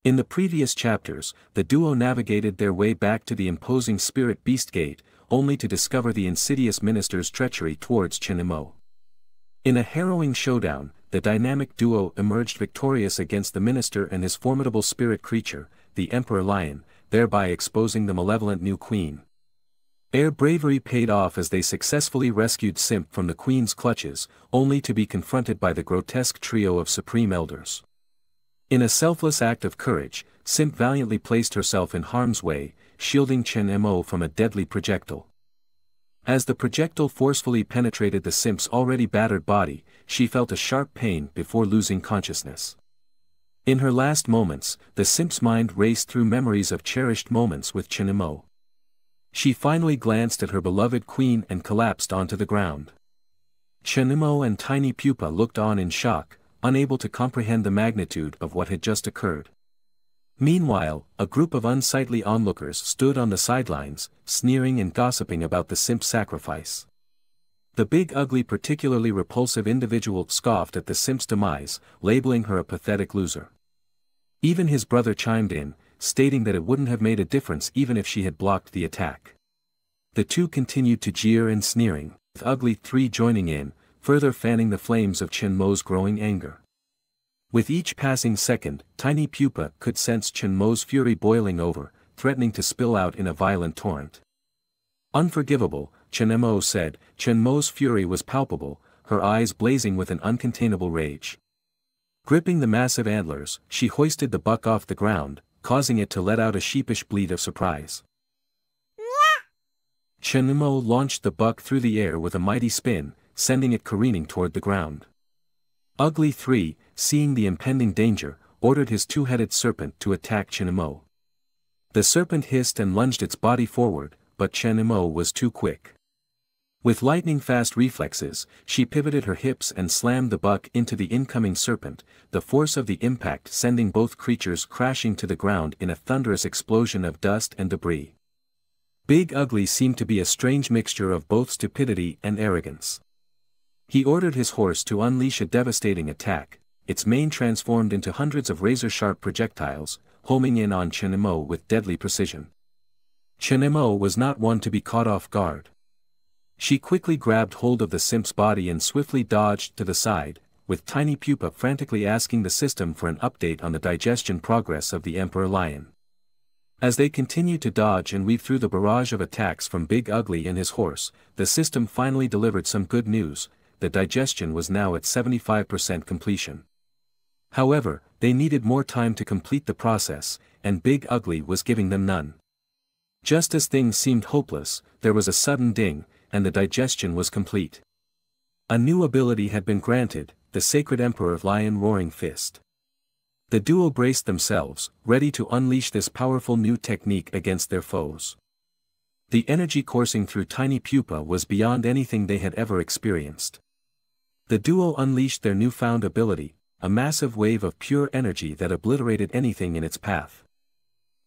In the previous chapters, the duo navigated their way back to the imposing spirit beast gate, only to discover the insidious minister's treachery towards Jìnhuà. In a harrowing showdown, the dynamic duo emerged victorious against the minister and his formidable spirit creature, the Emperor Lion, thereby exposing the malevolent new queen. Their bravery paid off as they successfully rescued Simp from the queen's clutches, only to be confronted by the grotesque trio of supreme elders. In a selfless act of courage, Simp valiantly placed herself in harm's way, shielding Jìnhuà from a deadly projectile. As the projectile forcefully penetrated the Simp's already battered body, she felt a sharp pain before losing consciousness. In her last moments, the Simp's mind raced through memories of cherished moments with Jìnhuà. She finally glanced at her beloved queen and collapsed onto the ground. Jìnhuà and TinPupa looked on in shock, unable to comprehend the magnitude of what had just occurred. Meanwhile, a group of unsightly onlookers stood on the sidelines, sneering and gossiping about the Simp's sacrifice. The big ugly particularly repulsive individual scoffed at the Simp's demise, labeling her a pathetic loser. Even his brother chimed in, stating that it wouldn't have made a difference even if she had blocked the attack. The two continued to jeer and sneering, with Ugly 3 joining in, further fanning the flames of Jìnhuà's growing anger. With each passing second, TinPupa could sense Jìnhuà's fury boiling over, threatening to spill out in a violent torrent. Unforgivable, Jìnhuà said. Jìnhuà's fury was palpable, her eyes blazing with an uncontainable rage. Gripping the massive antlers, she hoisted the buck off the ground, causing it to let out a sheepish bleat of surprise. Jìnhuà launched the buck through the air with a mighty spin, sending it careening toward the ground. Ugly 3, seeing the impending danger, ordered his two-headed serpent to attack Jìnhuà. The serpent hissed and lunged its body forward, but Jìnhuà was too quick. With lightning-fast reflexes, she pivoted her hips and slammed the buck into the incoming serpent, the force of the impact sending both creatures crashing to the ground in a thunderous explosion of dust and debris. Big Ugly seemed to be a strange mixture of both stupidity and arrogance. He ordered his horse to unleash a devastating attack, its mane transformed into hundreds of razor-sharp projectiles, homing in on Jìnhuà with deadly precision. Jìnhuà was not one to be caught off guard. She quickly grabbed hold of the Simp's body and swiftly dodged to the side, with TinPupa frantically asking the system for an update on the digestion progress of the Emperor Lion. As they continued to dodge and weave through the barrage of attacks from Big Ugly and his horse, the system finally delivered some good news. The digestion was now at 75% completion. However, they needed more time to complete the process, and Big Ugly was giving them none. Just as things seemed hopeless, there was a sudden ding, and the digestion was complete. A new ability had been granted, the Sacred Emperor Lion Roaring Fist. The duo braced themselves, ready to unleash this powerful new technique against their foes. The energy coursing through TinPupa was beyond anything they had ever experienced. The duo unleashed their newfound ability, a massive wave of pure energy that obliterated anything in its path.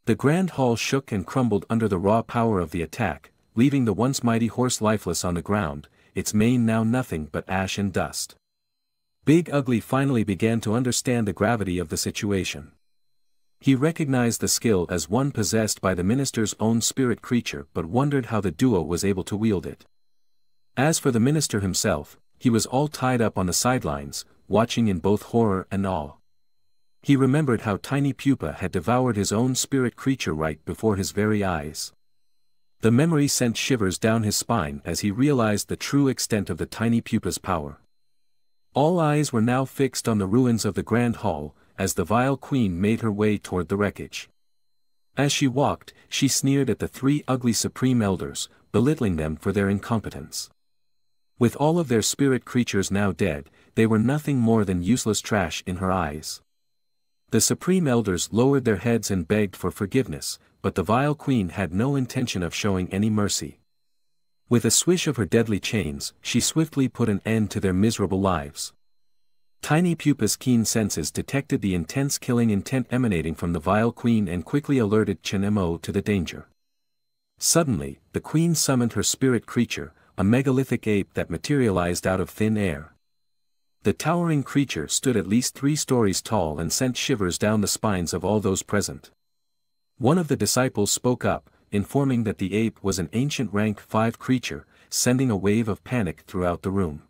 The grand hall shook and crumbled under the raw power of the attack, leaving the once mighty horse lifeless on the ground, its mane now nothing but ash and dust. Big Ugly finally began to understand the gravity of the situation. He recognized the skill as one possessed by the minister's own spirit creature but wondered how the duo was able to wield it. As for the minister himself, he was all tied up on the sidelines, watching in both horror and awe. He remembered how TinPupa had devoured his own spirit creature right before his very eyes. The memory sent shivers down his spine as he realized the true extent of the TinPupa's power. All eyes were now fixed on the ruins of the Grand Hall, as the vile queen made her way toward the wreckage. As she walked, she sneered at the three ugly supreme elders, belittling them for their incompetence. With all of their spirit creatures now dead, they were nothing more than useless trash in her eyes. The supreme elders lowered their heads and begged for forgiveness, but the vile queen had no intention of showing any mercy. With a swish of her deadly chains, she swiftly put an end to their miserable lives. TinPupa's keen senses detected the intense killing intent emanating from the vile queen and quickly alerted Jìnhuà to the danger. Suddenly, the queen summoned her spirit creature, a megalithic ape that materialized out of thin air. The towering creature stood at least 3 stories tall and sent shivers down the spines of all those present. One of the disciples spoke up, informing that the ape was an ancient rank 5 creature, sending a wave of panic throughout the room.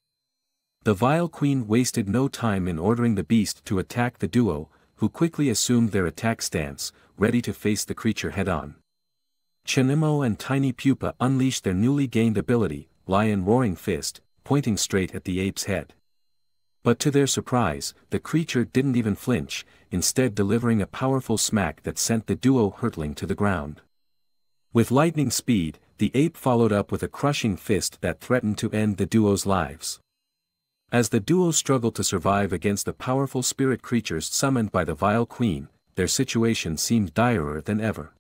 The vile queen wasted no time in ordering the beast to attack the duo, who quickly assumed their attack stance, ready to face the creature head-on. Chenemo and TinPupa unleashed their newly gained ability, Lion Roaring Fist, pointing straight at the ape's head. But to their surprise, the creature didn't even flinch, instead delivering a powerful smack that sent the duo hurtling to the ground. With lightning speed, the ape followed up with a crushing fist that threatened to end the duo's lives. As the duo struggled to survive against the powerful spirit creatures summoned by the vile queen, their situation seemed direr than ever.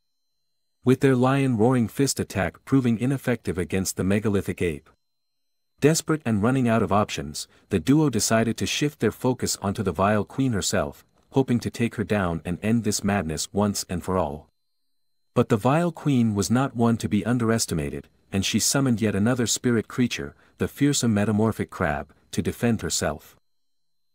With their Lion Roaring Fist attack proving ineffective against the megalithic ape. Desperate and running out of options, the duo decided to shift their focus onto the vile queen herself, hoping to take her down and end this madness once and for all. But the vile queen was not one to be underestimated, and she summoned yet another spirit creature, the fearsome metamorphic crab, to defend herself.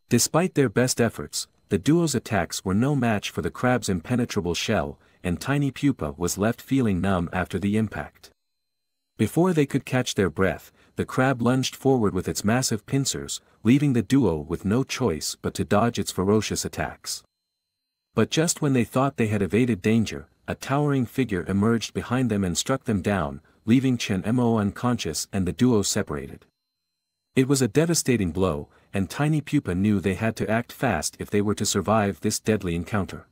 Despite their best efforts, the duo's attacks were no match for the crab's impenetrable shell, and TinPupa was left feeling numb after the impact. Before they could catch their breath, the crab lunged forward with its massive pincers, leaving the duo with no choice but to dodge its ferocious attacks. But just when they thought they had evaded danger, a towering figure emerged behind them and struck them down, leaving Chenemo unconscious and the duo separated. It was a devastating blow, and TinPupa knew they had to act fast if they were to survive this deadly encounter.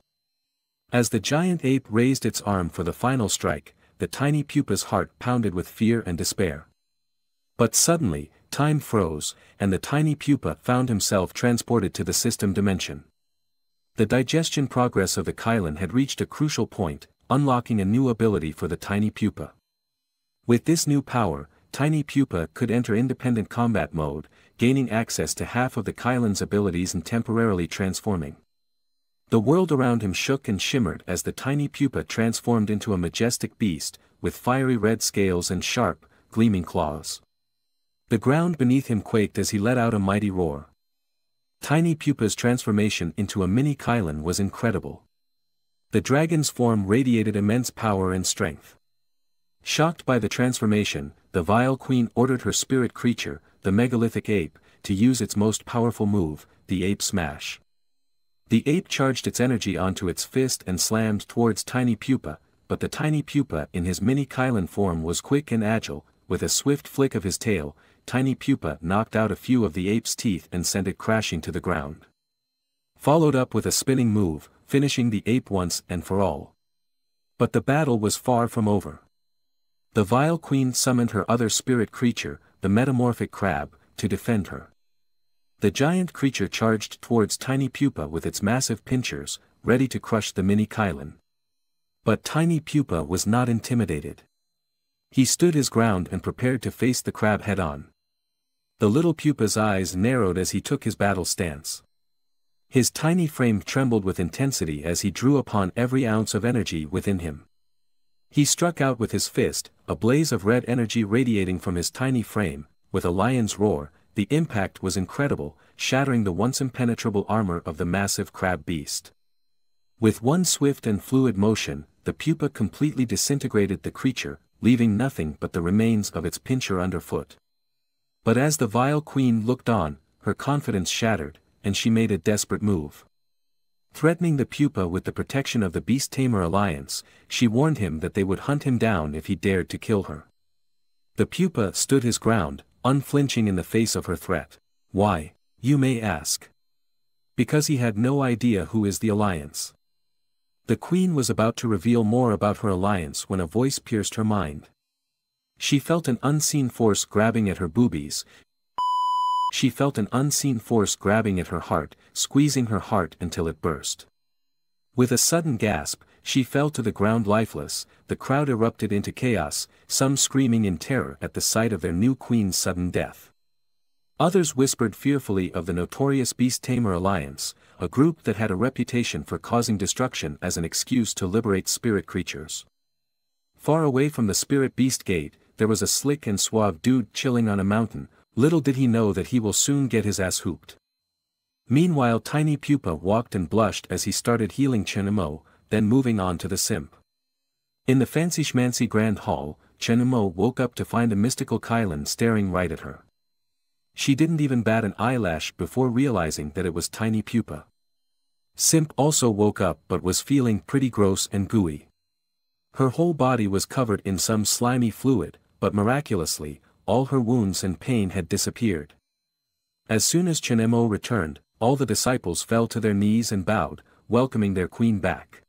As the giant ape raised its arm for the final strike, the TinPupa's heart pounded with fear and despair. But suddenly, time froze, and the TinPupa found himself transported to the system dimension. The digestion progress of the Kylan had reached a crucial point, unlocking a new ability for the TinPupa. With this new power, TinPupa could enter independent combat mode, gaining access to half of the Kylan's abilities and temporarily transforming. The world around him shook and shimmered as the TinPupa transformed into a majestic beast, with fiery red scales and sharp, gleaming claws. The ground beneath him quaked as he let out a mighty roar. TinPupa's transformation into a mini Kylan was incredible. The dragon's form radiated immense power and strength. Shocked by the transformation, the vile queen ordered her spirit creature, the megalithic ape, to use its most powerful move, the ape smash. The ape charged its energy onto its fist and slammed towards TinPupa, but the TinPupa in his mini Kylan form was quick and agile. With a swift flick of his tail, TinPupa knocked out a few of the ape's teeth and sent it crashing to the ground. Followed up with a spinning move, finishing the ape once and for all. But the battle was far from over. The vile queen summoned her other spirit creature, the metamorphic crab, to defend her. The giant creature charged towards TinPupa with its massive pincers, ready to crush the mini Kylan. But TinPupa was not intimidated. He stood his ground and prepared to face the crab head-on. The little pupa's eyes narrowed as he took his battle stance. His tiny frame trembled with intensity as he drew upon every ounce of energy within him. He struck out with his fist, a blaze of red energy radiating from his tiny frame. With a lion's roar, the impact was incredible, shattering the once impenetrable armor of the massive crab beast. With one swift and fluid motion, the pupa completely disintegrated the creature, leaving nothing but the remains of its pincher underfoot. But as the vile queen looked on, her confidence shattered, and she made a desperate move. Threatening the pupa with the protection of the Beast Tamer Alliance, she warned him that they would hunt him down if he dared to kill her. The pupa stood his ground, unflinching in the face of her threat. Why, you may ask? Because he had no idea who is the Alliance. The queen was about to reveal more about her alliance when a voice pierced her mind. She felt an unseen force grabbing at her boobies. She felt an unseen force grabbing at her heart, squeezing her heart until it burst. With a sudden gasp, she fell to the ground lifeless. The crowd erupted into chaos, some screaming in terror at the sight of their new queen's sudden death. Others whispered fearfully of the notorious Beast Tamer Alliance, a group that had a reputation for causing destruction as an excuse to liberate spirit creatures. Far away from the spirit beast gate, there was a slick and suave dude chilling on a mountain. Little did he know that he will soon get his ass hooped. Meanwhile Tiny Pupa walked and blushed as he started healing Chenemo, then moving on to the simp. In the fancy schmancy grand hall, Chenemo woke up to find a mystical Kylan staring right at her. She didn't even bat an eyelash before realizing that it was Tiny Pupa. Simp also woke up but was feeling pretty gross and gooey. Her whole body was covered in some slimy fluid, but miraculously, all her wounds and pain had disappeared. As soon as Chenemo returned, all the disciples fell to their knees and bowed, welcoming their queen back.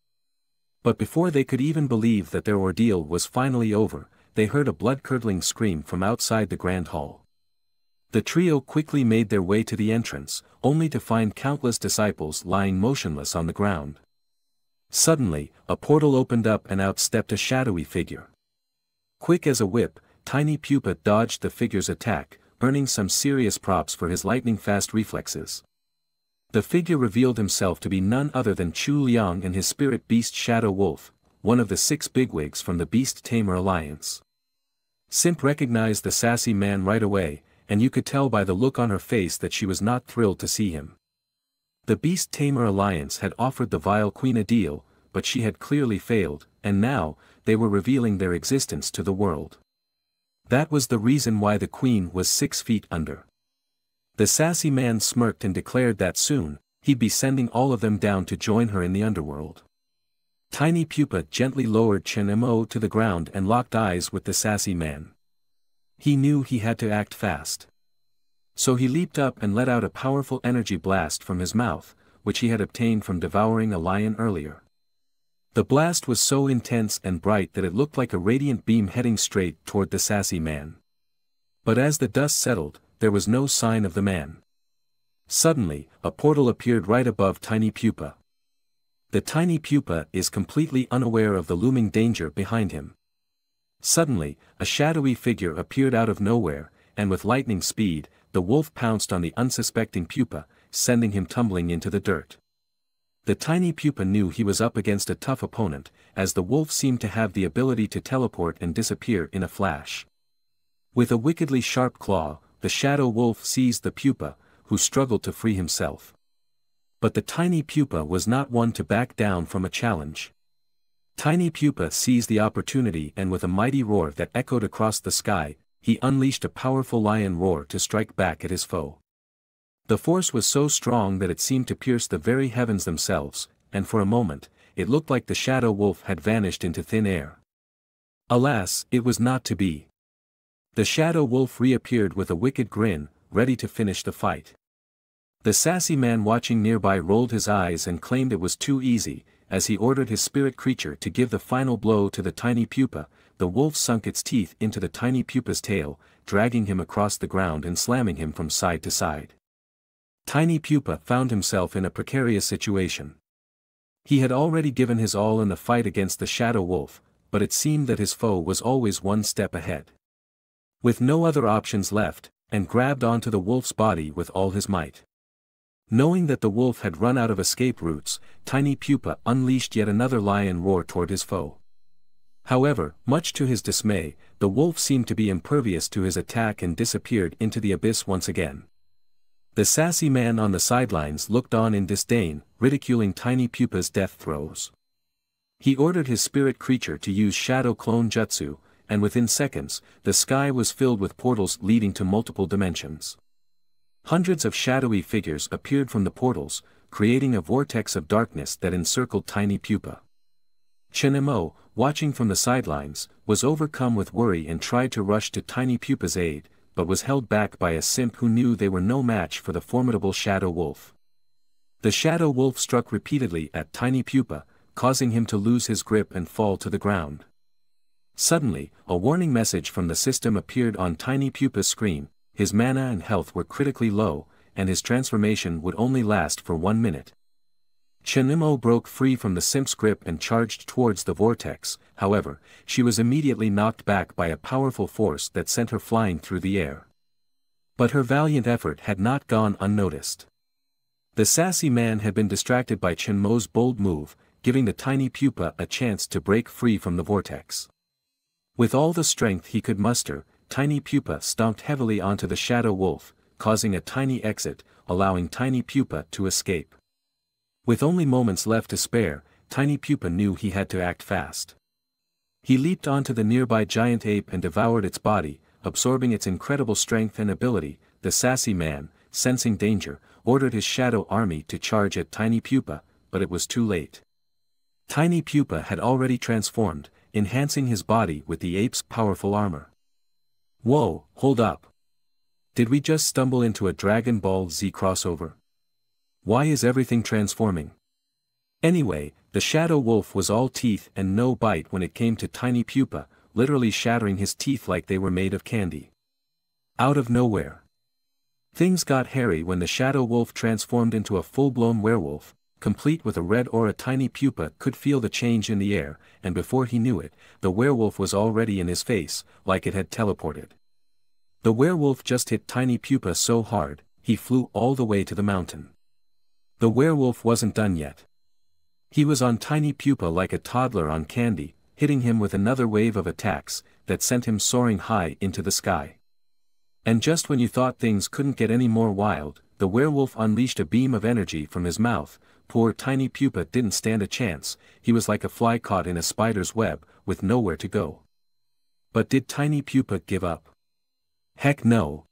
But before they could even believe that their ordeal was finally over, they heard a blood-curdling scream from outside the grand hall. The trio quickly made their way to the entrance, only to find countless disciples lying motionless on the ground. Suddenly, a portal opened up and out stepped a shadowy figure. Quick as a whip, Tiny Pupa dodged the figure's attack, earning some serious props for his lightning-fast reflexes. The figure revealed himself to be none other than Chu Liang and his spirit beast Shadow Wolf, one of the 6 bigwigs from the Beast Tamer Alliance. Simp recognized the sassy man right away, and you could tell by the look on her face that she was not thrilled to see him. The Beast Tamer Alliance had offered the vile queen a deal, but she had clearly failed, and now, they were revealing their existence to the world. That was the reason why the queen was 6 feet under. The sassy man smirked and declared that soon, he'd be sending all of them down to join her in the underworld. Tiny Pupa gently lowered Chenemo to the ground and locked eyes with the sassy man. He knew he had to act fast. So he leaped up and let out a powerful energy blast from his mouth, which he had obtained from devouring a lion earlier. The blast was so intense and bright that it looked like a radiant beam heading straight toward the sassy man. But as the dust settled, there was no sign of the man. Suddenly, a portal appeared right above Tiny Pupa. The Tiny Pupa is completely unaware of the looming danger behind him. Suddenly, a shadowy figure appeared out of nowhere, and with lightning speed, the wolf pounced on the unsuspecting Pupa, sending him tumbling into the dirt. The Tiny Pupa knew he was up against a tough opponent, as the wolf seemed to have the ability to teleport and disappear in a flash. With a wickedly sharp claw, the shadow wolf seized the Pupa, who struggled to free himself. But the Tiny Pupa was not one to back down from a challenge. Tiny Pupa seized the opportunity and with a mighty roar that echoed across the sky, he unleashed a powerful lion roar to strike back at his foe. The force was so strong that it seemed to pierce the very heavens themselves, and for a moment, it looked like the shadow wolf had vanished into thin air. Alas, it was not to be. The shadow wolf reappeared with a wicked grin, ready to finish the fight. The sassy man watching nearby rolled his eyes and claimed it was too easy, as he ordered his spirit creature to give the final blow to the Tiny Pupa. The wolf sunk its teeth into the Tiny Pupa's tail, dragging him across the ground and slamming him from side to side. Tiny Pupa found himself in a precarious situation. He had already given his all in the fight against the shadow wolf, but it seemed that his foe was always one step ahead. With no other options left, and grabbed onto the wolf's body with all his might. Knowing that the wolf had run out of escape routes, Tiny Pupa unleashed yet another lion roar toward his foe. However, much to his dismay, the wolf seemed to be impervious to his attack and disappeared into the abyss once again. The sassy man on the sidelines looked on in disdain, ridiculing Tiny Pupa's death throes. He ordered his spirit creature to use Shadow Clone Jutsu, and within seconds, the sky was filled with portals leading to multiple dimensions. Hundreds of shadowy figures appeared from the portals, creating a vortex of darkness that encircled Tiny Pupa. Chenemo, watching from the sidelines, was overcome with worry and tried to rush to Tiny Pupa's aid, but was held back by a simp who knew they were no match for the formidable Shadow Wolf. The Shadow Wolf struck repeatedly at Tiny Pupa, causing him to lose his grip and fall to the ground. Suddenly, a warning message from the system appeared on Tiny Pupa's screen. His mana and health were critically low, and his transformation would only last for 1 minute. Chenemo broke free from the simp's grip and charged towards the vortex. However, she was immediately knocked back by a powerful force that sent her flying through the air. But her valiant effort had not gone unnoticed. The sassy man had been distracted by Chenmo's bold move, giving the Tiny Pupa a chance to break free from the vortex. With all the strength he could muster, Tiny Pupa stomped heavily onto the shadow wolf, causing a tiny exit, allowing TinPupa to escape. With only moments left to spare, TinPupa knew he had to act fast. He leaped onto the nearby giant ape and devoured its body, absorbing its incredible strength and ability. The sassy man, sensing danger, ordered his shadow army to charge at TinPupa, but it was too late. TinPupa had already transformed, enhancing his body with the ape's powerful armor. Whoa, hold up. Did we just stumble into a Dragon Ball Z crossover? Why is everything transforming? Anyway, the shadow wolf was all teeth and no bite when it came to TinPupa, literally shattering his teeth like they were made of candy. Out of nowhere, things got hairy when the shadow wolf transformed into a full-blown werewolf, complete with a red aura. TinPupa could feel the change in the air, and before he knew it, the werewolf was already in his face, like it had teleported. The werewolf just hit TinPupa so hard, he flew all the way to the mountain. The werewolf wasn't done yet. He was on TinPupa like a toddler on candy, hitting him with another wave of attacks, that sent him soaring high into the sky. And just when you thought things couldn't get any more wild, the werewolf unleashed a beam of energy from his mouth. Poor TinPupa didn't stand a chance, he was like a fly caught in a spider's web, with nowhere to go. But did TinPupa give up? Heck no.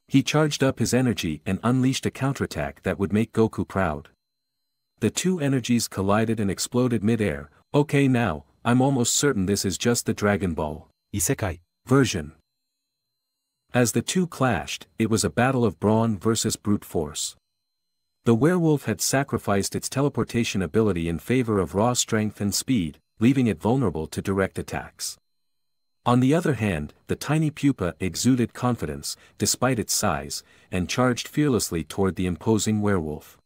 He charged up his energy and unleashed a counterattack that would make Goku proud. The two energies collided and exploded mid-air. Okay, now, I'm almost certain this is just the Dragon Ball Isekai version. As the two clashed, it was a battle of brawn versus brute force. The werewolf had sacrificed its teleportation ability in favor of raw strength and speed, leaving it vulnerable to direct attacks. On the other hand, the TinPupa exuded confidence, despite its size, and charged fearlessly toward the imposing werewolf.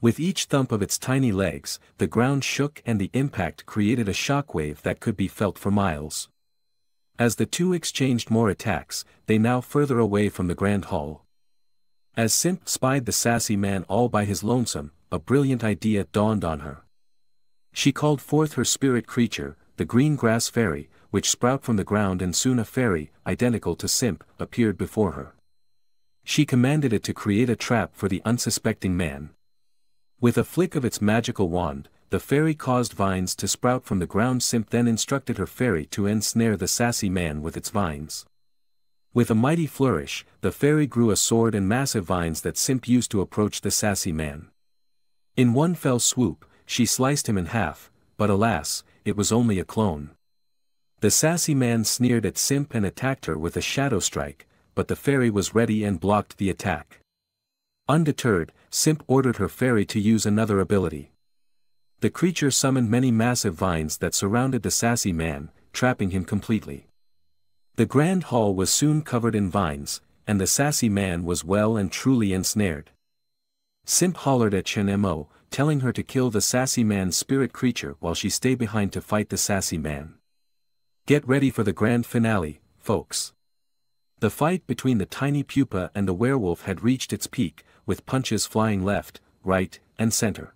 With each thump of its tiny legs, the ground shook and the impact created a shockwave that could be felt for miles. As the two exchanged more attacks, they now further away from the Grand Hall. As Simp spied the sassy man all by his lonesome, a brilliant idea dawned on her. She called forth her spirit creature, the green grass fairy, which sprout from the ground, and soon a fairy, identical to Simp, appeared before her. She commanded it to create a trap for the unsuspecting man. With a flick of its magical wand, the fairy caused vines to sprout from the ground. Simp then instructed her fairy to ensnare the sassy man with its vines. With a mighty flourish, the fairy grew a sword and massive vines that Simp used to approach the sassy man. In one fell swoop, she sliced him in half, but alas, it was only a clone. The sassy man sneered at Simp and attacked her with a shadow strike, but the fairy was ready and blocked the attack. Undeterred, Simp ordered her fairy to use another ability. The creature summoned many massive vines that surrounded the sassy man, trapping him completely. The Grand Hall was soon covered in vines, and the sassy man was well and truly ensnared. Simp hollered at Shinmo, telling her to kill the sassy man's spirit creature while she stayed behind to fight the sassy man. Get ready for the grand finale, folks. The fight between the TinPupa and the werewolf had reached its peak, with punches flying left, right, and center.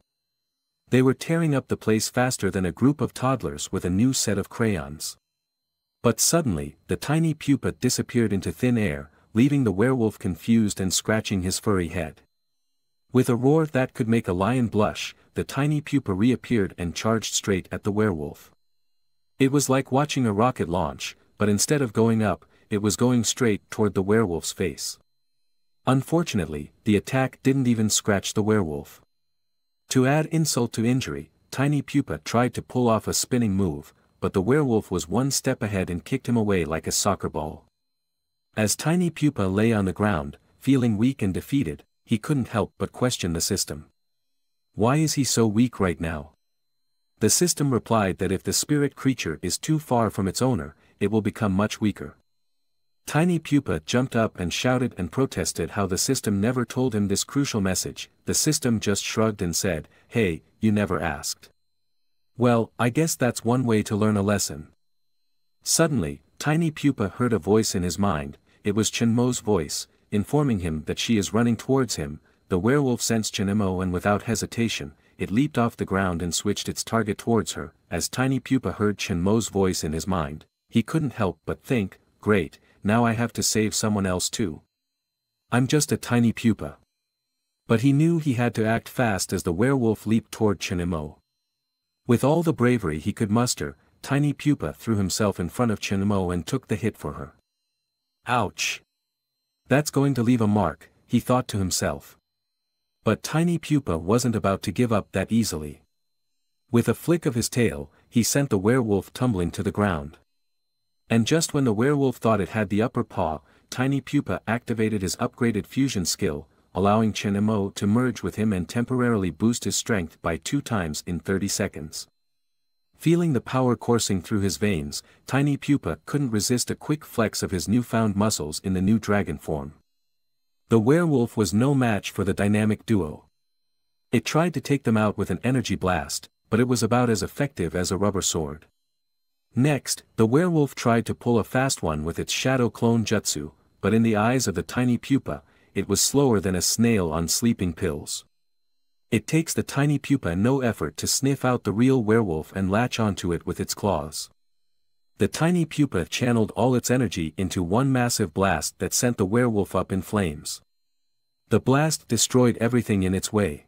They were tearing up the place faster than a group of toddlers with a new set of crayons. But suddenly, the TinPupa disappeared into thin air, leaving the werewolf confused and scratching his furry head. With a roar that could make a lion blush, the TinPupa reappeared and charged straight at the werewolf. It was like watching a rocket launch, but instead of going up, it was going straight toward the werewolf's face. Unfortunately, the attack didn't even scratch the werewolf. To add insult to injury, TinPupa tried to pull off a spinning move, but the werewolf was one step ahead and kicked him away like a soccer ball. As TinPupa lay on the ground, feeling weak and defeated, he couldn't help but question the system. Why is he so weak right now? The system replied that if the spirit creature is too far from its owner, it will become much weaker. TinPupa jumped up and shouted and protested how the system never told him this crucial message. The system just shrugged and said, "Hey, you never asked." Well, I guess that's one way to learn a lesson. Suddenly, TinPupa heard a voice in his mind. It was Shinmo's voice, informing him that she is running towards him. The werewolf sensed Shinmo and without hesitation, it leaped off the ground and switched its target towards her. As TinPupa heard Shinmo's voice in his mind, he couldn't help but think, great, now I have to save someone else too. I'm just a tiny pupa. But he knew he had to act fast as the werewolf leaped toward Chinimo. With all the bravery he could muster, tiny pupa threw himself in front of Chinimo and took the hit for her. Ouch! That's going to leave a mark, he thought to himself. But tiny pupa wasn't about to give up that easily. With a flick of his tail, he sent the werewolf tumbling to the ground. And just when the werewolf thought it had the upper paw, tiny pupa activated his upgraded fusion skill, allowing Chinimo to merge with him and temporarily boost his strength by 2 times in 30 seconds. Feeling the power coursing through his veins, tiny pupa couldn't resist a quick flex of his newfound muscles in the new dragon form. The werewolf was no match for the dynamic duo. It tried to take them out with an energy blast, but it was about as effective as a rubber sword. Next, the werewolf tried to pull a fast one with its shadow clone jutsu, but in the eyes of the tiny pupa, it was slower than a snail on sleeping pills. It takes the tiny pupa no effort to sniff out the real werewolf and latch onto it with its claws. The tiny pupa channeled all its energy into one massive blast that sent the werewolf up in flames. The blast destroyed everything in its way,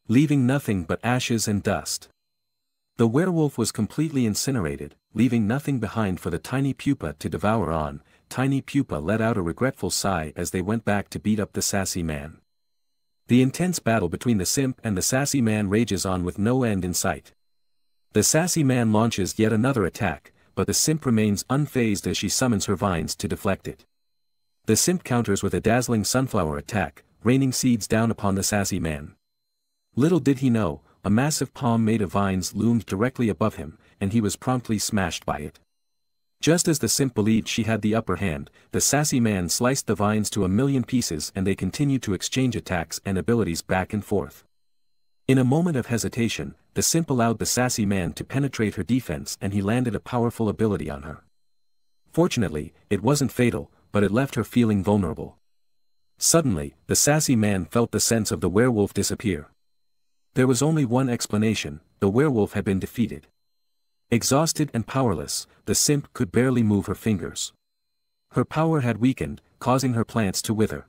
leaving nothing but ashes and dust. The werewolf was completely incinerated, leaving nothing behind for the tiny pupa to devour on. Tiny pupa let out a regretful sigh as they went back to beat up the sassy man. The intense battle between the simp and the sassy man rages on with no end in sight. The sassy man launches yet another attack, but the simp remains unfazed as she summons her vines to deflect it. The simp counters with a dazzling sunflower attack, raining seeds down upon the sassy man. Little did he know, a massive palm made of vines loomed directly above him, and he was promptly smashed by it. Just as the simp believed she had the upper hand, the sassy man sliced the vines to 1,000,000 pieces and they continued to exchange attacks and abilities back and forth. In a moment of hesitation, the simp allowed the sassy man to penetrate her defense and he landed a powerful ability on her. Fortunately, it wasn't fatal, but it left her feeling vulnerable. Suddenly, the sassy man felt the sense of the werewolf disappear. There was only one explanation: the werewolf had been defeated. Exhausted and powerless, the simp could barely move her fingers. Her power had weakened, causing her plants to wither.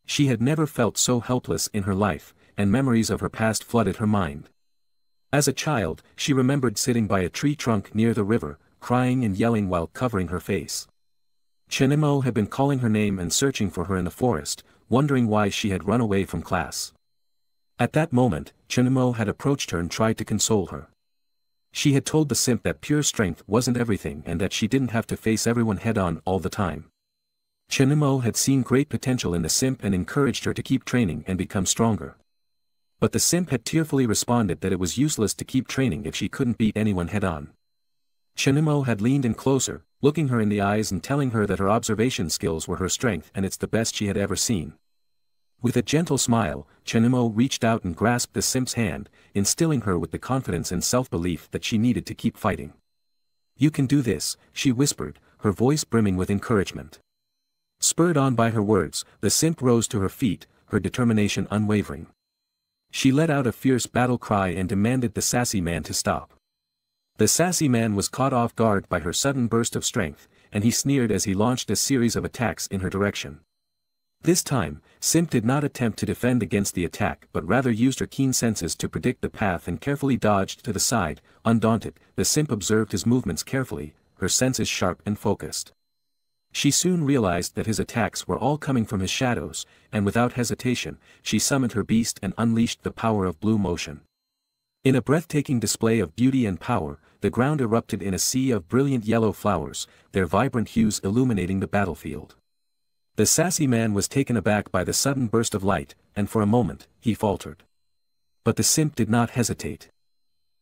She had never felt so helpless in her life, and memories of her past flooded her mind. As a child, she remembered sitting by a tree trunk near the river, crying and yelling while covering her face. Chinimo had been calling her name and searching for her in the forest, wondering why she had run away from class. At that moment, Chinimo had approached her and tried to console her. She had told the simp that pure strength wasn't everything and that she didn't have to face everyone head-on all the time. Chinimo had seen great potential in the simp and encouraged her to keep training and become stronger. But the simp had tearfully responded that it was useless to keep training if she couldn't beat anyone head-on. Chinimo had leaned in closer, looking her in the eyes and telling her that her observation skills were her strength and it's the best she had ever seen. With a gentle smile, Chinimo reached out and grasped the simp's hand, instilling her with the confidence and self-belief that she needed to keep fighting. "You can do this," she whispered, her voice brimming with encouragement. Spurred on by her words, the simp rose to her feet, her determination unwavering. She let out a fierce battle cry and demanded the sassy man to stop. The sassy man was caught off guard by her sudden burst of strength, and he sneered as he launched a series of attacks in her direction. This time, Simp did not attempt to defend against the attack but rather used her keen senses to predict the path and carefully dodged to the side. Undaunted, the Simp observed his movements carefully, her senses sharp and focused. She soon realized that his attacks were all coming from his shadows, and without hesitation, she summoned her beast and unleashed the power of blue motion. In a breathtaking display of beauty and power, the ground erupted in a sea of brilliant yellow flowers, their vibrant hues illuminating the battlefield. The sassy man was taken aback by the sudden burst of light, and for a moment, he faltered. But the Simp did not hesitate.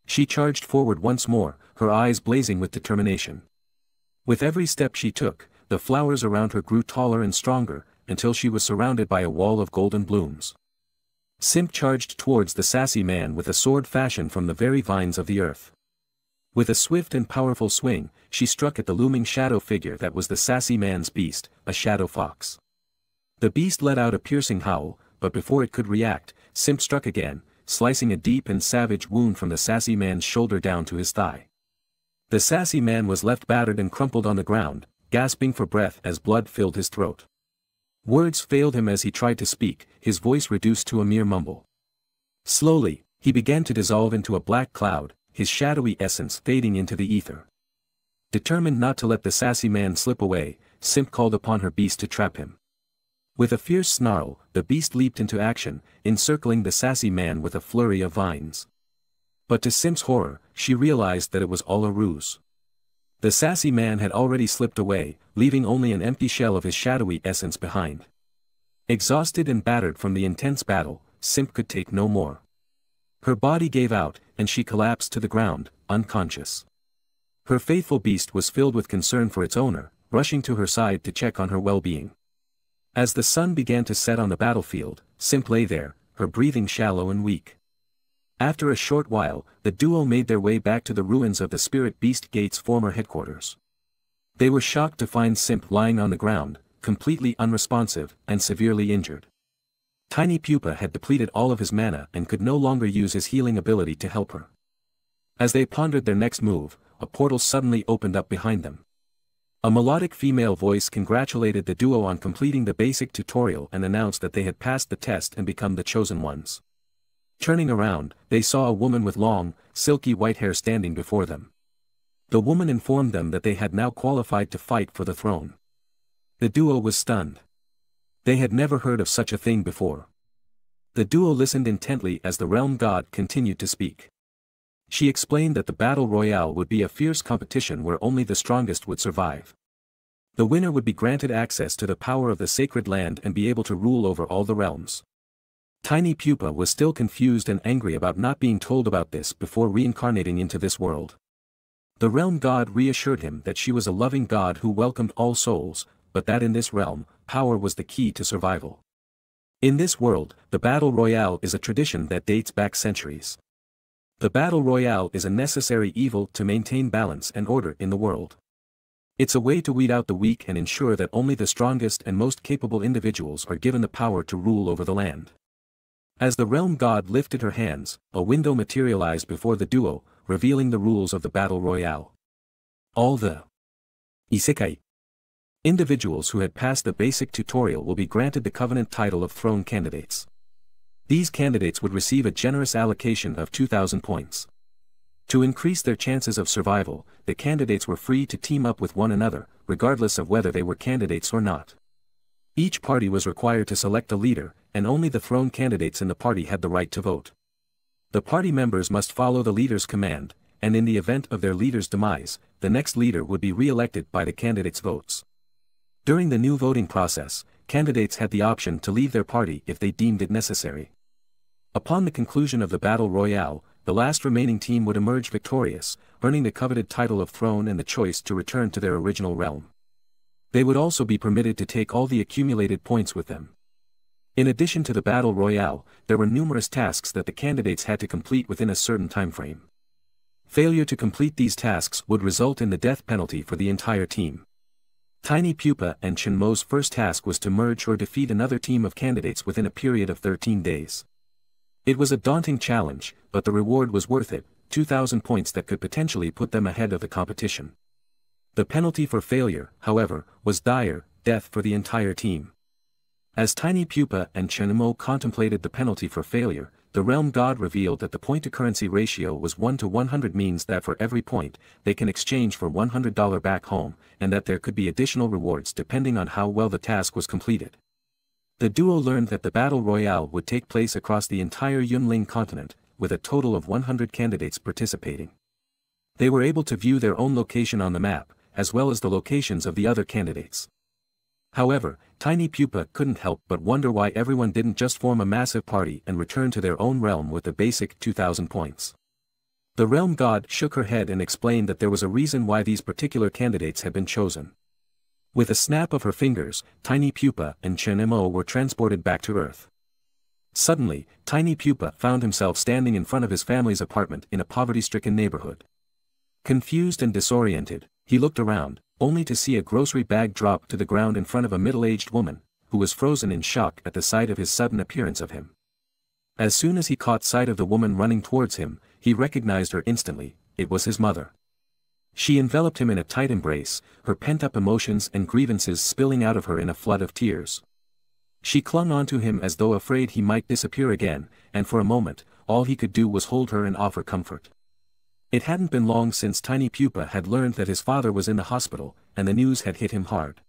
She charged forward once more, her eyes blazing with determination. With every step she took, the flowers around her grew taller and stronger, until she was surrounded by a wall of golden blooms. Simp charged towards the sassy man with a sword fashioned from the very vines of the earth. With a swift and powerful swing, she struck at the looming shadow figure that was the sassy man's beast, a shadow fox. The beast let out a piercing howl, but before it could react, Simp struck again, slicing a deep and savage wound from the sassy man's shoulder down to his thigh. The sassy man was left battered and crumpled on the ground, gasping for breath as blood filled his throat. Words failed him as he tried to speak, his voice reduced to a mere mumble. Slowly, he began to dissolve into a black cloud, his shadowy essence fading into the ether. Determined not to let the sassy man slip away, Simp called upon her beast to trap him. With a fierce snarl, the beast leaped into action, encircling the sassy man with a flurry of vines. But to Simp's horror, she realized that it was all a ruse. The sassy man had already slipped away, leaving only an empty shell of his shadowy essence behind. Exhausted and battered from the intense battle, Simp could take no more. Her body gave out, and she collapsed to the ground, unconscious. Her faithful beast was filled with concern for its owner, rushing to her side to check on her well-being. As the sun began to set on the battlefield, Simp lay there, her breathing shallow and weak. After a short while, the duo made their way back to the ruins of the Spirit Beast Gate's former headquarters. They were shocked to find Simp lying on the ground, completely unresponsive, and severely injured. TinPupa had depleted all of his mana and could no longer use his healing ability to help her. As they pondered their next move, a portal suddenly opened up behind them. A melodic female voice congratulated the duo on completing the basic tutorial and announced that they had passed the test and become the chosen ones. Turning around, they saw a woman with long, silky white hair standing before them. The woman informed them that they had now qualified to fight for the throne. The duo was stunned. They had never heard of such a thing before. The duo listened intently as the realm god continued to speak. She explained that the battle royale would be a fierce competition where only the strongest would survive. The winner would be granted access to the power of the sacred land and be able to rule over all the realms. TinPupa was still confused and angry about not being told about this before reincarnating into this world. The realm god reassured him that she was a loving god who welcomed all souls, but that in this realm, power was the key to survival. In this world, the battle royale is a tradition that dates back centuries. The battle royale is a necessary evil to maintain balance and order in the world. It's a way to weed out the weak and ensure that only the strongest and most capable individuals are given the power to rule over the land. As the realm god lifted her hands, a window materialized before the duo, revealing the rules of the battle royale. All the isekai individuals who had passed the basic tutorial will be granted the covenant title of throne candidates. These candidates would receive a generous allocation of 2,000 points. To increase their chances of survival, the candidates were free to team up with one another, regardless of whether they were candidates or not. Each party was required to select a leader, and only the throne candidates in the party had the right to vote. The party members must follow the leader's command, and in the event of their leader's demise, the next leader would be re-elected by the candidates' votes. During the new voting process, candidates had the option to leave their party if they deemed it necessary. Upon the conclusion of the battle royale, the last remaining team would emerge victorious, earning the coveted title of throne and the choice to return to their original realm. They would also be permitted to take all the accumulated points with them. In addition to the battle royale, there were numerous tasks that the candidates had to complete within a certain time frame. Failure to complete these tasks would result in the death penalty for the entire team. TinPupa and Shenmo's first task was to merge or defeat another team of candidates within a period of 13 days. It was a daunting challenge, but the reward was worth it, 2,000 points that could potentially put them ahead of the competition. The penalty for failure, however, was dire, death for the entire team. As TinPupa and Shenmo contemplated the penalty for failure, the realm god revealed that the point-to-currency ratio was 1 to 100, means that for every point, they can exchange for $100 back home, and that there could be additional rewards depending on how well the task was completed. The duo learned that the battle royale would take place across the entire Yunling continent, with a total of 100 candidates participating. They were able to view their own location on the map, as well as the locations of the other candidates. However, TinPupa couldn't help but wonder why everyone didn't just form a massive party and return to their own realm with the basic 2,000 points. The realm god shook her head and explained that there was a reason why these particular candidates had been chosen. With a snap of her fingers, TinPupa and Shenmo were transported back to Earth. Suddenly, TinPupa found himself standing in front of his family's apartment in a poverty-stricken neighborhood. Confused and disoriented, he looked around, only to see a grocery bag drop to the ground in front of a middle-aged woman, who was frozen in shock at the sight of his sudden appearance of him. As soon as he caught sight of the woman running towards him, he recognized her instantly. It was his mother. She enveloped him in a tight embrace, her pent-up emotions and grievances spilling out of her in a flood of tears. She clung onto him as though afraid he might disappear again, and for a moment, all he could do was hold her and offer comfort. It hadn't been long since TinPupa had learned that his father was in the hospital, and the news had hit him hard.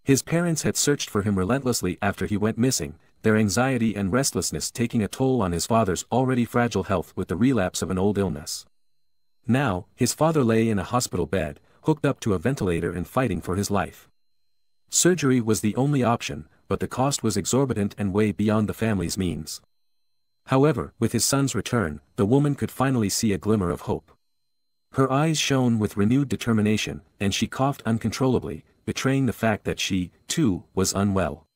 His parents had searched for him relentlessly after he went missing, their anxiety and restlessness taking a toll on his father's already fragile health with the relapse of an old illness. Now, his father lay in a hospital bed, hooked up to a ventilator and fighting for his life. Surgery was the only option, but the cost was exorbitant and way beyond the family's means. However, with his son's return, the woman could finally see a glimmer of hope. Her eyes shone with renewed determination, and she coughed uncontrollably, betraying the fact that she, too, was unwell.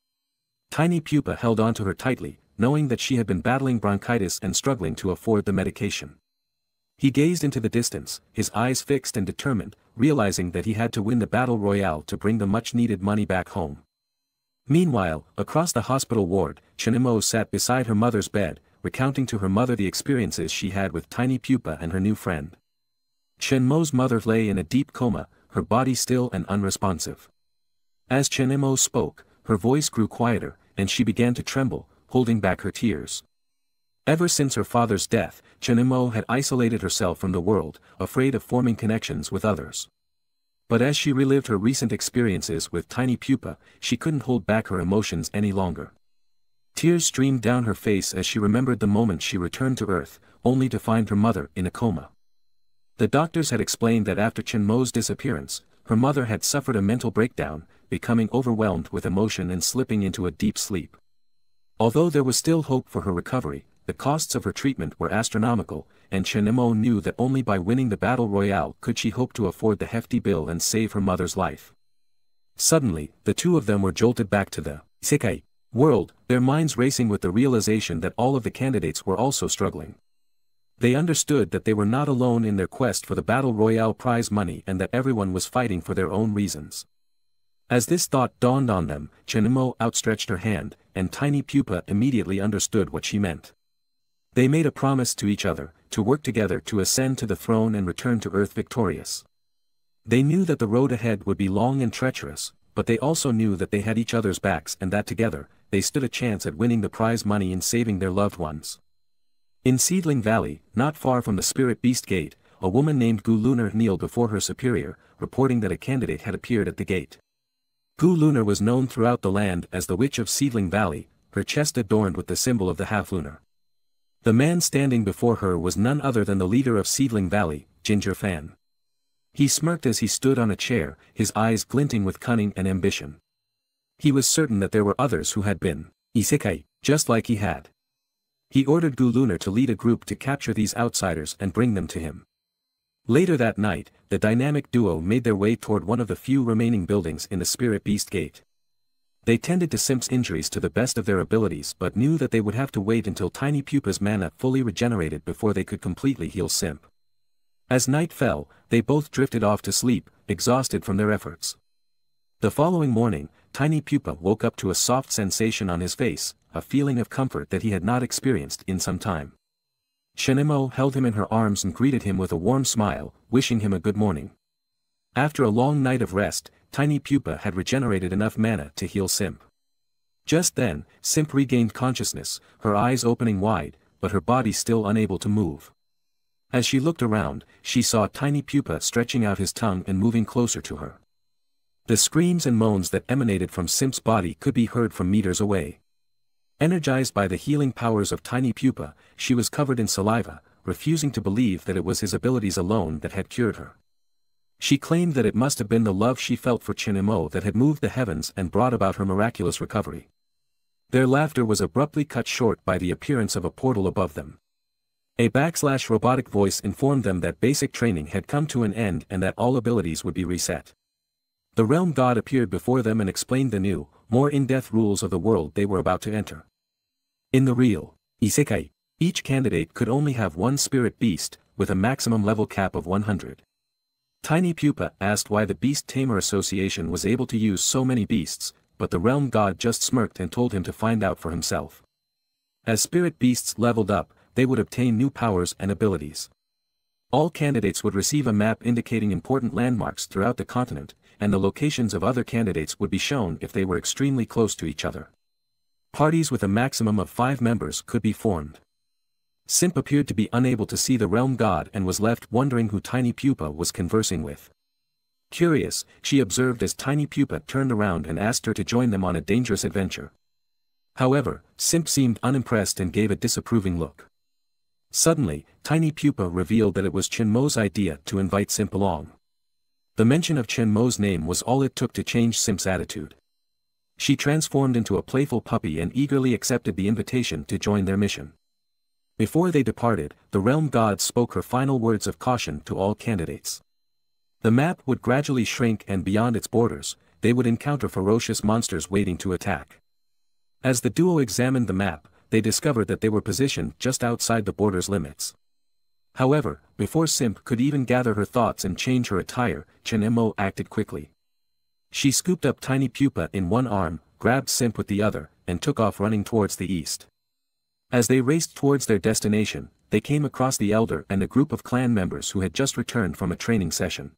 TinPupa held onto her tightly, knowing that she had been battling bronchitis and struggling to afford the medication. He gazed into the distance, his eyes fixed and determined, realizing that he had to win the battle royale to bring the much-needed money back home. Meanwhile, across the hospital ward, Chunimo sat beside her mother's bed, recounting to her mother the experiences she had with TinPupa and her new friend. Chunimo's mother lay in a deep coma, her body still and unresponsive. As Chunimo spoke, her voice grew quieter, and she began to tremble, holding back her tears. Ever since her father's death, Chunimo had isolated herself from the world, afraid of forming connections with others. But as she relived her recent experiences with TinPupa, she couldn't hold back her emotions any longer. Tears streamed down her face as she remembered the moment she returned to Earth, only to find her mother in a coma. The doctors had explained that after Chunimo's disappearance, her mother had suffered a mental breakdown, becoming overwhelmed with emotion and slipping into a deep sleep. Although there was still hope for her recovery, the costs of her treatment were astronomical, and Chunimo knew that only by winning the battle royale could she hope to afford the hefty bill and save her mother's life. Suddenly, the two of them were jolted back to the Isekai world, their minds racing with the realization that all of the candidates were also struggling. They understood that they were not alone in their quest for the battle royale prize money and that everyone was fighting for their own reasons. As this thought dawned on them, Chunimo outstretched her hand, and TinPupa immediately understood what she meant. They made a promise to each other, to work together to ascend to the throne and return to Earth victorious. They knew that the road ahead would be long and treacherous, but they also knew that they had each other's backs and that together, they stood a chance at winning the prize money and saving their loved ones. In Seedling Valley, not far from the Spirit Beast Gate, a woman named Gu Lunar kneeled before her superior, reporting that a candidate had appeared at the gate. Gu Lunar was known throughout the land as the Witch of Seedling Valley, her chest adorned with the symbol of the half-lunar. The man standing before her was none other than the leader of Seedling Valley, Ginger Fan. He smirked as he stood on a chair, his eyes glinting with cunning and ambition. He was certain that there were others who had been isekai, just like he had. He ordered Gu Lunar to lead a group to capture these outsiders and bring them to him. Later that night, the dynamic duo made their way toward one of the few remaining buildings in the Spirit Beast Gate. They tended to Simp's injuries to the best of their abilities but knew that they would have to wait until TinPupa's mana fully regenerated before they could completely heal Simp. As night fell, they both drifted off to sleep, exhausted from their efforts. The following morning, TinPupa woke up to a soft sensation on his face, a feeling of comfort that he had not experienced in some time. Chunimo held him in her arms and greeted him with a warm smile, wishing him a good morning. After a long night of rest, TinPupa had regenerated enough mana to heal Simp. Just then, Simp regained consciousness, her eyes opening wide, but her body still unable to move. As she looked around, she saw TinPupa stretching out his tongue and moving closer to her. The screams and moans that emanated from Simp's body could be heard from meters away. Energized by the healing powers of TinPupa, she was covered in saliva, refusing to believe that it was his abilities alone that had cured her. She claimed that it must have been the love she felt for Chunimo that had moved the heavens and brought about her miraculous recovery. Their laughter was abruptly cut short by the appearance of a portal above them. A robotic voice informed them that basic training had come to an end and that all abilities would be reset. The realm god appeared before them and explained the new, more in-depth rules of the world they were about to enter. In the real isekai, each candidate could only have one spirit beast, with a maximum level cap of 100. TinPupa asked why the Beast Tamer Association was able to use so many beasts, but the realm god just smirked and told him to find out for himself. As spirit beasts leveled up, they would obtain new powers and abilities. All candidates would receive a map indicating important landmarks throughout the continent, and the locations of other candidates would be shown if they were extremely close to each other. Parties with a maximum of 5 members could be formed. Simp appeared to be unable to see the realm god and was left wondering who TinPupa was conversing with. Curious, she observed as TinPupa turned around and asked her to join them on a dangerous adventure. However, Simp seemed unimpressed and gave a disapproving look. Suddenly, TinPupa revealed that it was Chenmo's idea to invite Simp along. The mention of Chenmo's name was all it took to change Simp's attitude. She transformed into a playful puppy and eagerly accepted the invitation to join their mission. Before they departed, the realm god spoke her final words of caution to all candidates. The map would gradually shrink and beyond its borders, they would encounter ferocious monsters waiting to attack. As the duo examined the map, they discovered that they were positioned just outside the border's limits. However, before Simp could even gather her thoughts and change her attire, Chenmo acted quickly. She scooped up TinPupa in one arm, grabbed Simp with the other, and took off running towards the east. As they raced towards their destination, they came across the elder and a group of clan members who had just returned from a training session.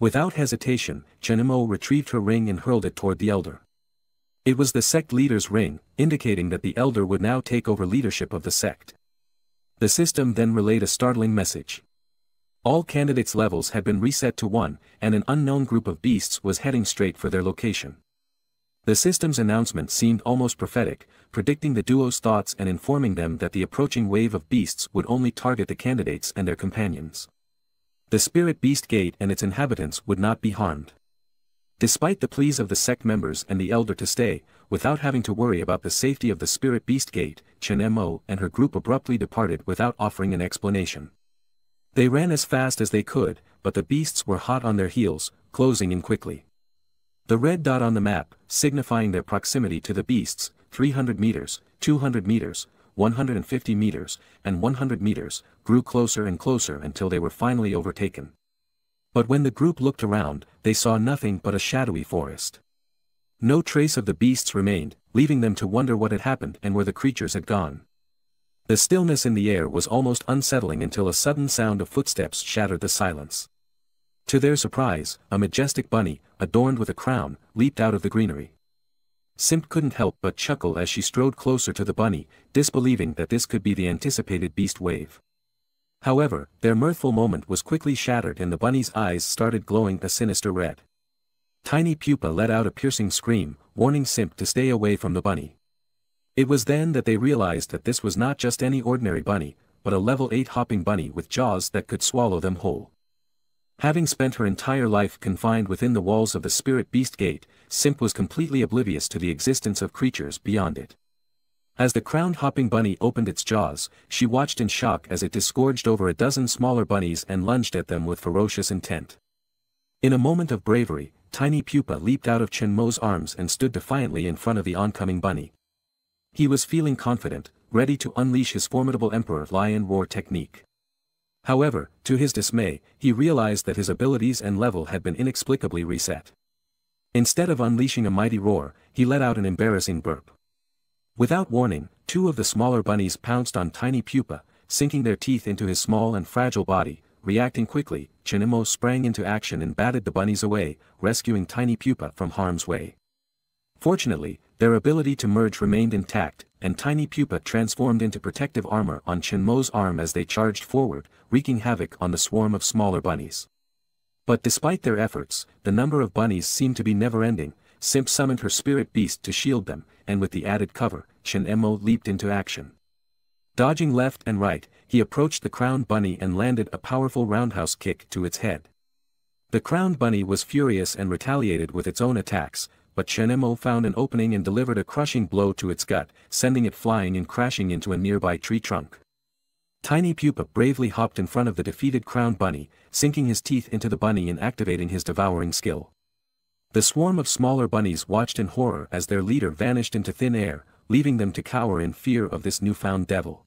Without hesitation, Chenmo retrieved her ring and hurled it toward the elder. It was the sect leader's ring, indicating that the elder would now take over leadership of the sect. The system then relayed a startling message. All candidates' levels had been reset to 1, and an unknown group of beasts was heading straight for their location. The system's announcement seemed almost prophetic, predicting the duo's thoughts and informing them that the approaching wave of beasts would only target the candidates and their companions. The Spirit Beast Gate and its inhabitants would not be harmed. Despite the pleas of the sect members and the elder to stay, without having to worry about the safety of the Spirit Beast Gate, Chenmo and her group abruptly departed without offering an explanation. They ran as fast as they could, but the beasts were hot on their heels, closing in quickly. The red dot on the map, signifying their proximity to the beasts, 300 meters, 200 meters, 150 meters, and 100 meters, grew closer and closer until they were finally overtaken. But when the group looked around, they saw nothing but a shadowy forest. No trace of the beasts remained, leaving them to wonder what had happened and where the creatures had gone. The stillness in the air was almost unsettling until a sudden sound of footsteps shattered the silence. To their surprise, a majestic bunny, adorned with a crown, leaped out of the greenery. Simp couldn't help but chuckle as she strode closer to the bunny, disbelieving that this could be the anticipated beast wave. However, their mirthful moment was quickly shattered and the bunny's eyes started glowing a sinister red. TinPupa let out a piercing scream, warning Simp to stay away from the bunny. It was then that they realized that this was not just any ordinary bunny, but a level 8 hopping bunny with jaws that could swallow them whole. Having spent her entire life confined within the walls of the Spirit Beast Gate, Simp was completely oblivious to the existence of creatures beyond it. As the crowned hopping bunny opened its jaws, she watched in shock as it disgorged over a dozen smaller bunnies and lunged at them with ferocious intent. In a moment of bravery, TinPupa leaped out of Chenmo's arms and stood defiantly in front of the oncoming bunny. He was feeling confident, ready to unleash his formidable Emperor Lion Roar technique. However, to his dismay, he realized that his abilities and level had been inexplicably reset. Instead of unleashing a mighty roar, he let out an embarrassing burp. Without warning, 2 of the smaller bunnies pounced on TinPupa, sinking their teeth into his small and fragile body. Reacting quickly, Chenmo sprang into action and batted the bunnies away, rescuing TinPupa from harm's way. Fortunately, their ability to merge remained intact, and TinPupa transformed into protective armor on Chenmo's arm as they charged forward, wreaking havoc on the swarm of smaller bunnies. But despite their efforts, the number of bunnies seemed to be never-ending. Simp summoned her spirit beast to shield them, and with the added cover, Chenmo leaped into action. Dodging left and right, he approached the crowned bunny and landed a powerful roundhouse kick to its head. The crowned bunny was furious and retaliated with its own attacks, but Chenmo found an opening and delivered a crushing blow to its gut, sending it flying and crashing into a nearby tree trunk. TinPupa bravely hopped in front of the defeated crowned bunny, sinking his teeth into the bunny and activating his devouring skill. The swarm of smaller bunnies watched in horror as their leader vanished into thin air, leaving them to cower in fear of this newfound devil.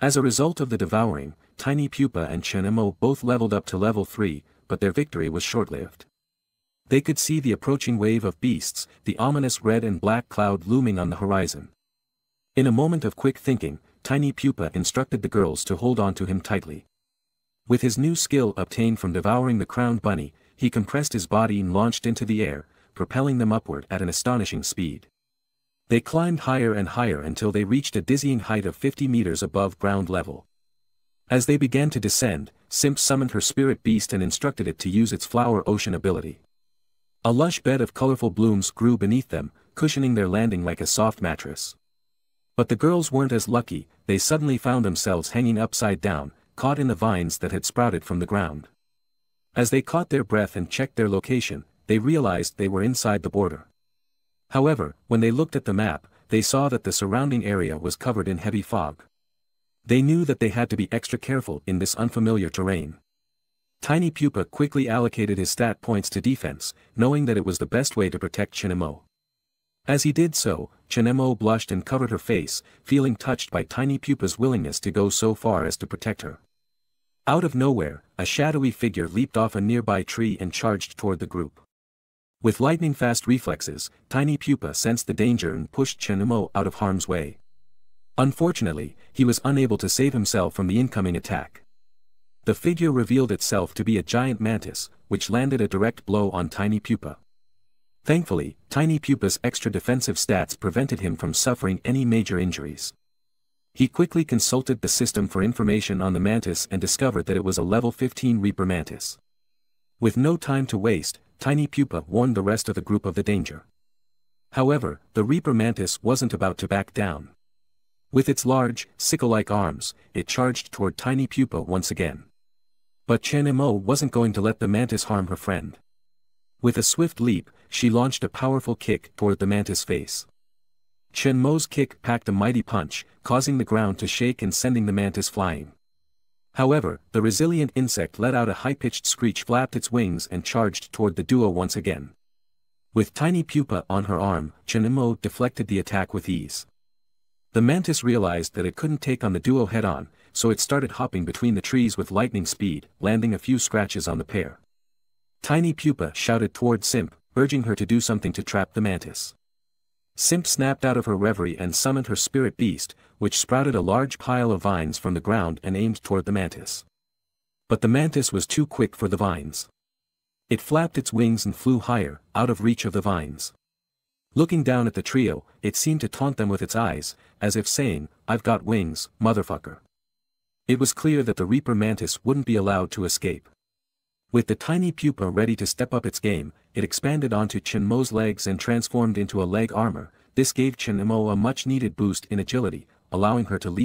As a result of the devouring, TinPupa and Chenmo both leveled up to level 3, but their victory was short-lived. They could see the approaching wave of beasts, the ominous red and black cloud looming on the horizon. In a moment of quick thinking, TinPupa instructed the girls to hold on to him tightly. With his new skill obtained from devouring the crowned bunny, he compressed his body and launched into the air, propelling them upward at an astonishing speed. They climbed higher and higher until they reached a dizzying height of 50 meters above ground level. As they began to descend, Simp summoned her spirit beast and instructed it to use its flower ocean ability. A lush bed of colorful blooms grew beneath them, cushioning their landing like a soft mattress. But the girls weren't as lucky. They suddenly found themselves hanging upside down, caught in the vines that had sprouted from the ground. As they caught their breath and checked their location, they realized they were inside the border. However, when they looked at the map, they saw that the surrounding area was covered in heavy fog. They knew that they had to be extra careful in this unfamiliar terrain. TinPupa quickly allocated his stat points to defense, knowing that it was the best way to protect Chinemo. As he did so, Chinemo blushed and covered her face, feeling touched by TinPupa's willingness to go so far as to protect her. Out of nowhere, a shadowy figure leaped off a nearby tree and charged toward the group. With lightning-fast reflexes, TinPupa sensed the danger and pushed Chinemo out of harm's way. Unfortunately, he was unable to save himself from the incoming attack. The figure revealed itself to be a giant mantis, which landed a direct blow on TinPupa. Thankfully, TinPupa's extra defensive stats prevented him from suffering any major injuries. He quickly consulted the system for information on the mantis and discovered that it was a level 15 Reaper mantis. With no time to waste, TinPupa warned the rest of the group of the danger. However, the Reaper mantis wasn't about to back down. With its large, sickle-like arms, it charged toward TinPupa once again. But Chinemo wasn't going to let the mantis harm her friend. With a swift leap, she launched a powerful kick toward the mantis' face. Chinemo's kick packed a mighty punch, causing the ground to shake and sending the mantis flying. However, the resilient insect let out a high-pitched screech, flapped its wings and charged toward the duo once again. With TinPupa on her arm, Chinemo deflected the attack with ease. The mantis realized that it couldn't take on the duo head-on, so it started hopping between the trees with lightning speed, landing a few scratches on the pair. TinPupa shouted toward Simp, urging her to do something to trap the mantis. Simp snapped out of her reverie and summoned her spirit beast, which sprouted a large pile of vines from the ground and aimed toward the mantis. But the mantis was too quick for the vines. It flapped its wings and flew higher, out of reach of the vines. Looking down at the trio, it seemed to taunt them with its eyes, as if saying, "I've got wings, motherfucker." It was clear that the Reaper mantis wouldn't be allowed to escape. With the TinPupa ready to step up its game, it expanded onto Chinemo's legs and transformed into a leg armor. This gave Chinemo a much-needed boost in agility, allowing her to leap